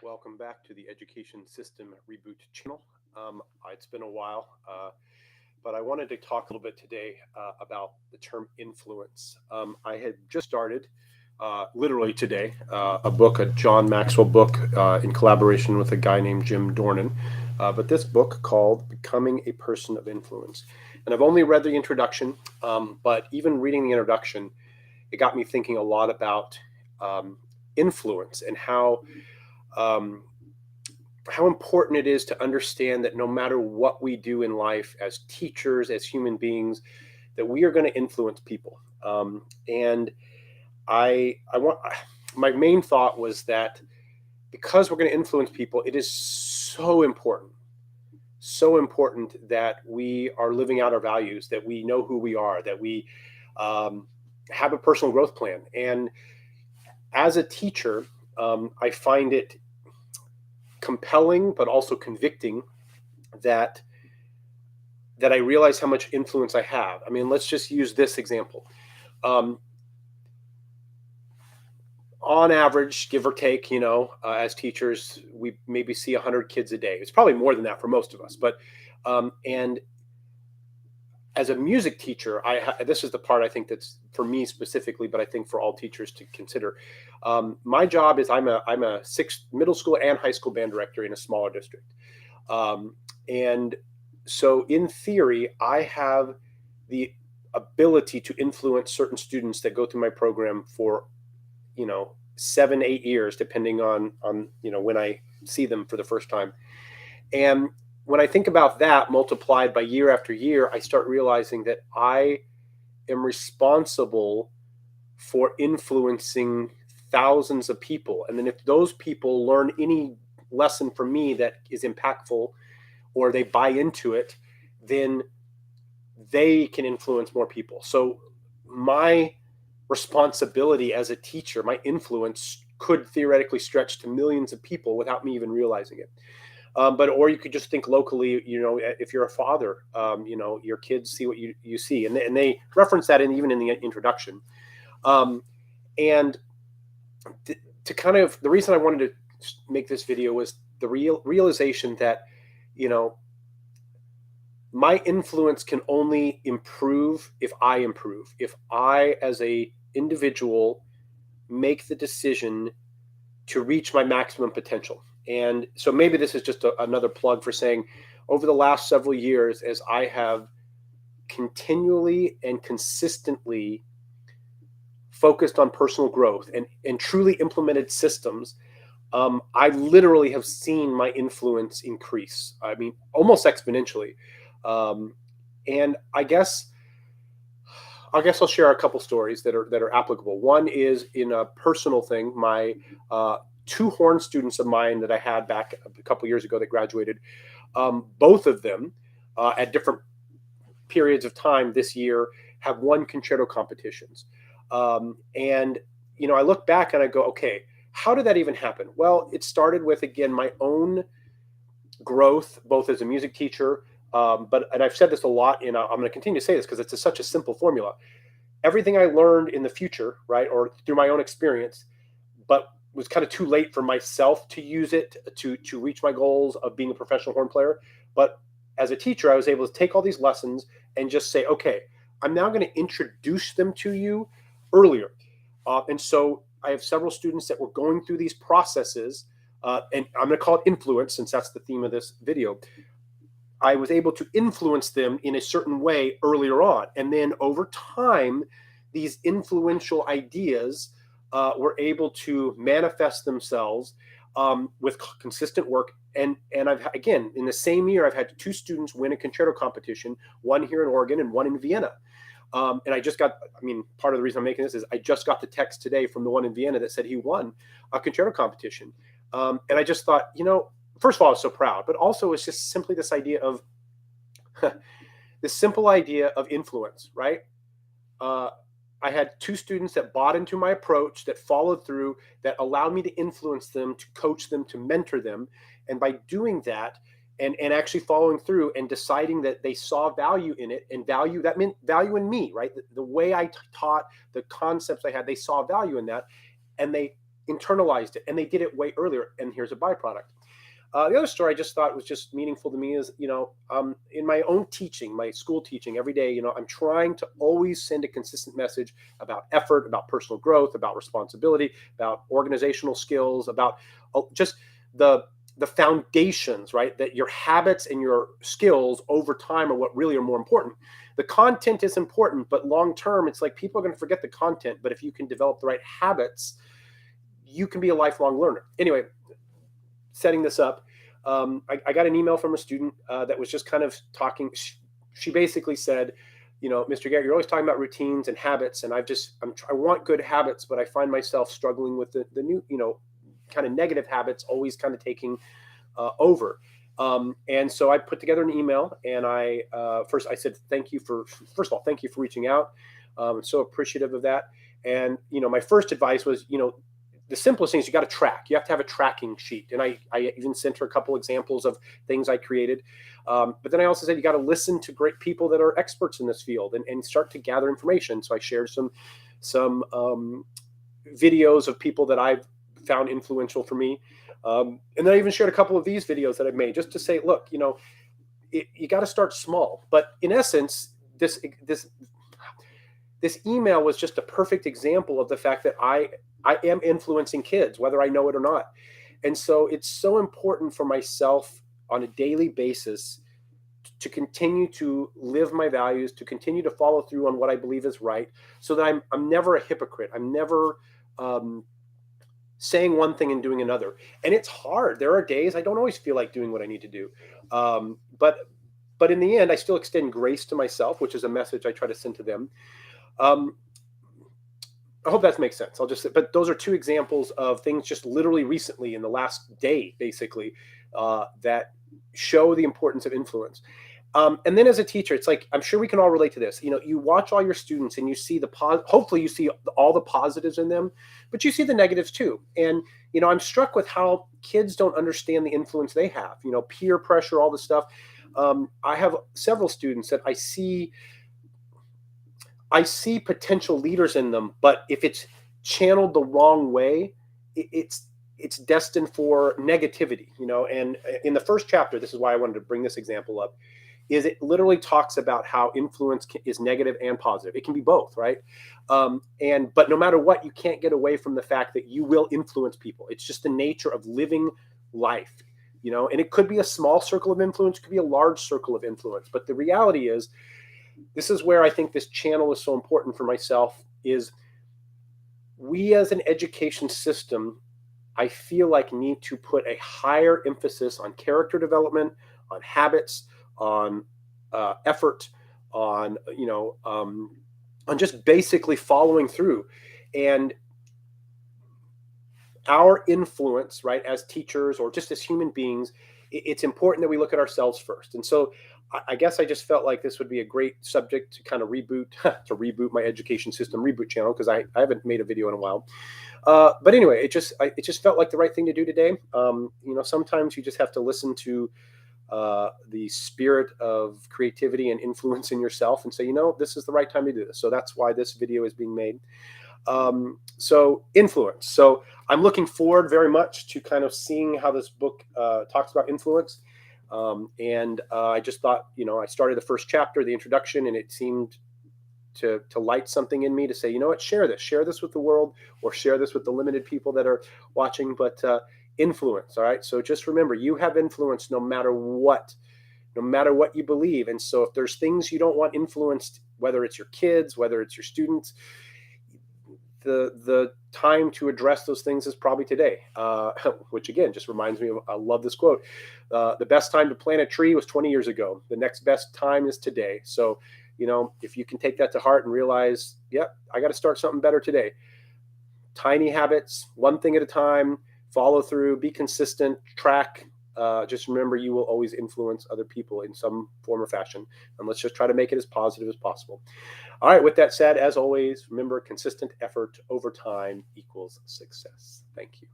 Welcome back to the Education System Reboot channel. It's been a while, but I wanted to talk a little bit today about the term influence. I had just started, literally today, a book, a John Maxwell book, in collaboration with a guy named Jim Dornan. But this book called Becoming a Person of Influence. And I've only read the introduction, but even reading the introduction, it got me thinking a lot about influence and um, how important it is to understand that no matter what we do in life as teachers, as human beings, that we are going to influence people. And I want my main thought was that because we're going to influence people, it is so important that we are living out our values, that we know who we are, that we um, have a personal growth plan. And as a teacher, I find it compelling, but also convicting that I realize how much influence I have. I mean, let's just use this example. Um, on average, give or take, as teachers, we maybe see 100 kids a day. It's probably more than that for most of us. But and as a music teacher, this is the part I think that's for me specifically, but I think for all teachers to consider. My job is I'm a middle school and high school band director in a smaller district, and so in theory, I have the ability to influence certain students that go through my program for 7, 8 years, depending on when I see them for the first time. And when I think about that multiplied by year after year, I start realizing that I am responsible for influencing thousands of people. And then if those people learn any lesson from me that is impactful or they buy into it, then they can influence more people. So my responsibility as a teacher, my influence could theoretically stretch to millions of people without me even realizing it. Or you could just think locally, if you're a father, your kids see what you see. And they reference that even in the introduction. Um, and to kind of, the reason I wanted to make this video was the realization that, you know, my influence can only improve if I improve. If I, as a individual, make the decision to reach my maximum potential. And so maybe this is just another plug for saying, over the last several years, as I have continually and consistently focused on personal growth and truly implemented systems, I literally have seen my influence increase. I mean, almost exponentially. Um, and I guess I'll share a couple stories that are applicable. One is in a personal thing. My two horn students of mine that I had back a couple years ago that graduated, both of them at different periods of time this year have won concerto competitions. And I look back and I go, okay, how did that even happen? Well, it started with, again, my own growth, both as a music teacher, and I've said this a lot, and I'm going to continue to say this because it's such a simple formula. Everything I learned in the future, right, or through my own experience, but was kind of too late for myself to use it to reach my goals of being a professional horn player. But as a teacher, I was able to take all these lessons and just say, okay, I'm now going to introduce them to you earlier. And so I have several students that were going through these processes, and I'm going to call it influence since that's the theme of this video. I was able to influence them in a certain way earlier on. And then over time, these influential ideas were able to manifest themselves with consistent work. And I've, again, in the same year, I've had two students win a concerto competition, one here in Oregon and one in Vienna. And I just got, I mean, part of the reason I'm making this is I just got the text today from the one in Vienna that said he won a concerto competition. And I just thought, first of all, I was so proud, but also it's just simply this idea of this simple idea of influence, right? I had two students that bought into my approach, that followed through, that allowed me to influence them, to coach them, to mentor them. And by doing that and actually following through and deciding that they saw value in it, and value, that meant value in me, right? The way I taught, the concepts I had, they saw value in that. And they internalized it, and they did it way earlier. And here's a byproduct. The other story I just thought was just meaningful to me is, in my own teaching, my school teaching every day, I'm trying to always send a consistent message about effort, about personal growth, about responsibility, about organizational skills, about just the foundations, right? That your habits and your skills over time are what really are more important. The content is important, but long term, it's like people are going to forget the content. But if you can develop the right habits, you can be a lifelong learner. Anyway, setting this up, I got an email from a student that was just kind of talking. She basically said, Mr. Garrett, you're always talking about routines and habits, and I want good habits, but I find myself struggling with the new, kind of negative habits always kind of taking over. And so I put together an email, and I said, first of all, thank you for reaching out. I'm so appreciative of that. And, my first advice was, the simplest thing is you got to track. You have to have a tracking sheet. And I even sent her a couple examples of things I created. But then I also said, you got to listen to great people that are experts in this field and start to gather information. So I shared some videos of people that I've found influential for me. And then I even shared a couple of these videos that I've made just to say, look, you got to start small. But in essence, this email was just a perfect example of the fact that I am influencing kids, whether I know it or not. And so it's so important for myself on a daily basis to continue to live my values, to continue to follow through on what I believe is right, so that I'm never a hypocrite. I'm never saying one thing and doing another. And it's hard. There are days I don't always feel like doing what I need to do. But in the end, I still extend grace to myself, which is a message I try to send to them. I hope that makes sense. But those are two examples of things just literally recently in the last day, basically, that show the importance of influence. And then as a teacher, it's like, I'm sure we can all relate to this. You watch all your students and you see hopefully you see all the positives in them, but you see the negatives too. And, I'm struck with how kids don't understand the influence they have, peer pressure, all this stuff. I have several students that I see potential leaders in them, but if it's channeled the wrong way, it's destined for negativity, And in the first chapter, this is why I wanted to bring this example up, is it literally talks about how influence is negative and positive. It can be both, right? But no matter what, you can't get away from the fact that you will influence people. It's just the nature of living life, And it could be a small circle of influence, it could be a large circle of influence. But the reality is, this is where I think this channel is so important for myself, is we as an education system, I feel like need to put a higher emphasis on character development, on habits, on effort, on, on just basically following through. And our influence, right, as teachers or just as human beings, it's important that we look at ourselves first. And so I guess I just felt like this would be a great subject to kind of reboot my education system reboot channel, because I haven't made a video in a while. But anyway, it just felt like the right thing to do today. Sometimes you just have to listen to the spirit of creativity and influence in yourself and say, this is the right time to do this. So that's why this video is being made. So influence. So I'm looking forward very much to kind of seeing how this book talks about influence. And I just thought, I started the first chapter, the introduction, and it seemed to light something in me to say, share this with the world, or share this with the limited people that are watching. But influence. All right. So just remember, you have influence no matter what you believe. And so if there's things you don't want influenced, whether it's your kids, whether it's your students, the time to address those things is probably today, which again just reminds me of, I love this quote, the best time to plant a tree was 20 years ago. The next best time is today. So, if you can take that to heart and realize, I got to start something better today. Tiny habits, one thing at a time, follow through, be consistent, track. Just remember, you will always influence other people in some form or fashion. And let's just try to make it as positive as possible. All right. With that said, as always, remember, consistent effort over time equals success. Thank you.